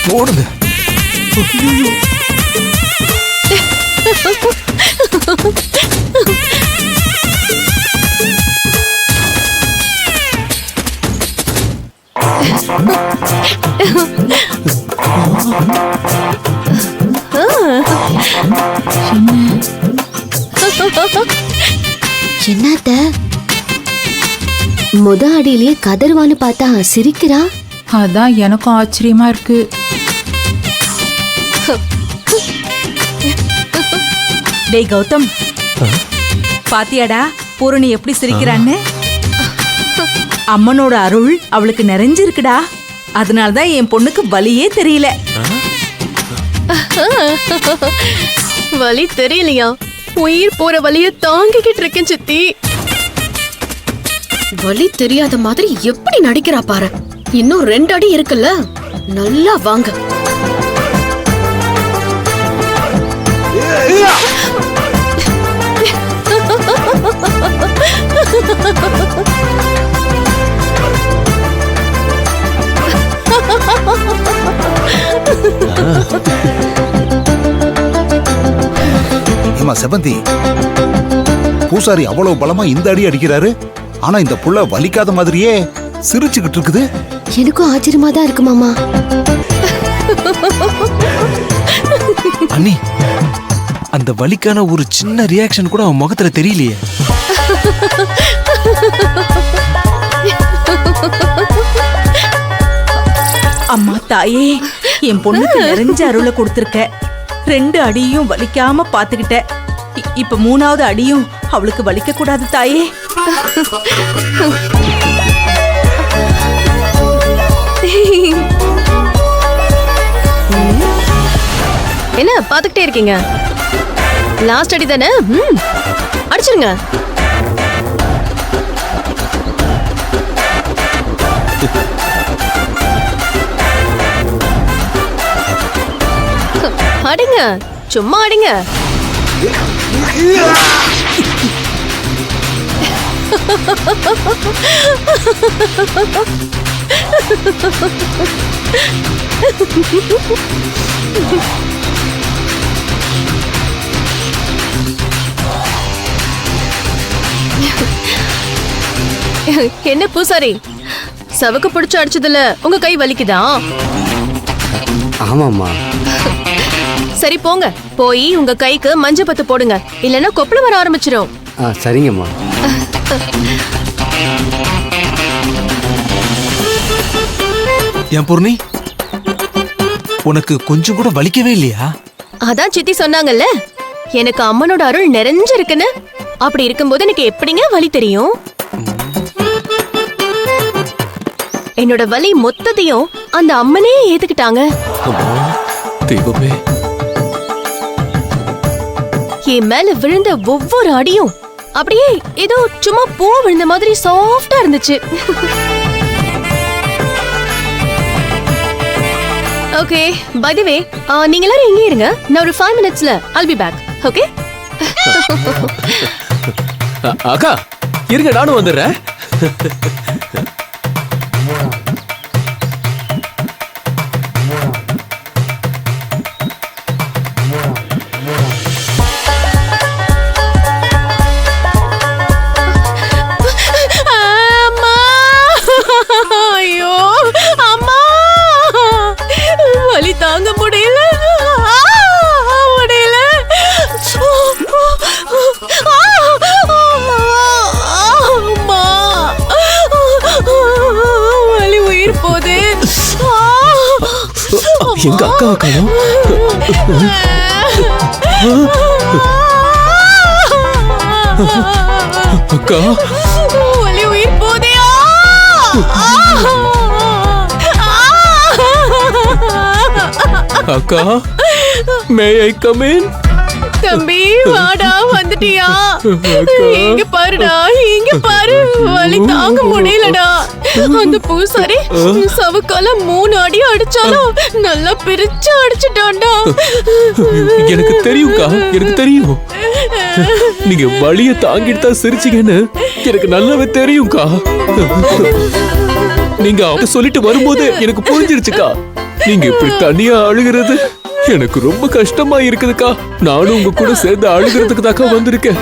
போடுங்க. என்னத்த முத அடியிலேயே கதறுவான்னு பார்த்தா சிரிக்கிறா. அதான் எனக்கும் ஆச்சரியமா இருக்கு. டேய் கௌதம், பாத்தியாடா பூரணி எப்படி சிரிக்கிறான்னு? அம்மனோட அருள் அவளுக்கு நிறைஞ்சிருக்குடா. அதனாலதான் என் பொண்ணுக்கு வலியே தெரியல. வலி தெரியலையா? உயிர் போற வலிய தாங்கிக்கிட்டு இருக்கேன் சித்தி. வலி தெரியாத மாதிரி எப்படி நடிக்கிறா பாரு. இன்னும் 2 அடி இருக்குல்ல, நல்லா வாங்க. ஏமா செவந்தி, பூசாரி அவ்வளவு பலமா இந்த அடி அடிக்கிறாரு, ஆனா இந்த புள்ள வலிக்காத மாதிரியே சிரிச்சுக்கிட்டு இருக்குது. எனக்கும் ஆச்சரியமா தான் இருக்கு மாமா. அண்ணி, அந்த வலிக்கான ஒரு சின்ன ரியாக்ஷன் கூட அவன் முகத்துல தெரியலையே. அம்மா தாயே, என் பொண்ணுக்கு நிறைஞ்ச அருளை கொடுத்திருக்க. 2 அடியும் வலிக்காம பாத்துக்கிட்ட. இப்ப 3வது அடியும் அவளுக்கு வலிக்க கூடாது தாயே. என்ன பாத்துக்கிட்டே இருக்கீங்க? லாஸ்ட் அடி தானே, அடிச்சிருங்க. அடிங்க, சும்மா அடிங்க. என்ன பூசாரி, சவுக்கு பிடிச்சு அடிச்சதுல உங்க கை வலிக்குதா? ஆமாம்மா. சரி போங்க, போய் உங்க கைக்கு மஞ்சள் பத்து போடுங்க, இல்லன்னா கொப்பளம் வர ஆரம்பிச்சிடும். சரிங்கம்மா. என் பூர்ணி, உனக்கு கொஞ்சம் கூட வலிக்கவே இல்லையா? அதான் சித்தி சொன்னாங்கல்ல, எனக்கு அம்மனோட அருள் நிறைஞ்சிருக்குன்னு. அப்படி இருக்கும்போது எனக்கு எப்படிங்க வலி தெரியும்? என்னோட வலி மொத்தத்தையும் அந்த அம்மனே ஏத்துக்கிட்டாங்க. தெய்வமே, என் மேல விழுந்த ஒவ்வொரு அடியும் அப்படியே ஏதோ சும்மா பூ விழுந்த மாதிரி சாஃப்டா இருந்துச்சு. ஓகே, பை தி வே, நீங்க எல்லாரும் இங்கே இருங்க. நான் ஒரு 5 minutesல I'll be back. ஓகே? அக்கா இருங்க, நானும் வந்துடுறேன். ஐயோ அம்மா, வலி தாங்க முடியல. வலி உயிர் போகுது. எங்க அக்கா அக்காவும் அக்கா, வலி உயிர் போதே. அக்கா, மே ஐ கம் இன்? தம்பி வாடா, வந்துட்டியா? இங்க பாருடா, இங்க பாரு. வலி தாங்க முடியலடா. அந்த பூசாரி சவுக்கால 3 அடி அடிச்சாலும் நல்லா பிரிச்சு அடிச்சுட்டான்டா. எனக்கு தெரியும்க்கா, எனக்கு தெரியும். நீங்க வலிய தாங்கிட்டு தான் சிரிச்சீங்கன்னு எனக்கு நல்லாவே தெரியும்க்கா. நீங்க அவங்க சொல்லிட்டு வரும்போது எனக்கு புரிஞ்சிருச்சுக்கா. நீங்க இப்படி தனியா அழுகிறது எனக்கு ரொம்ப கஷ்டமா இருக்குதுக்கா. நானும் உங்க கூட சேர்ந்து அழுகிறதுக்கு தாக்கா வந்திருக்கேன்.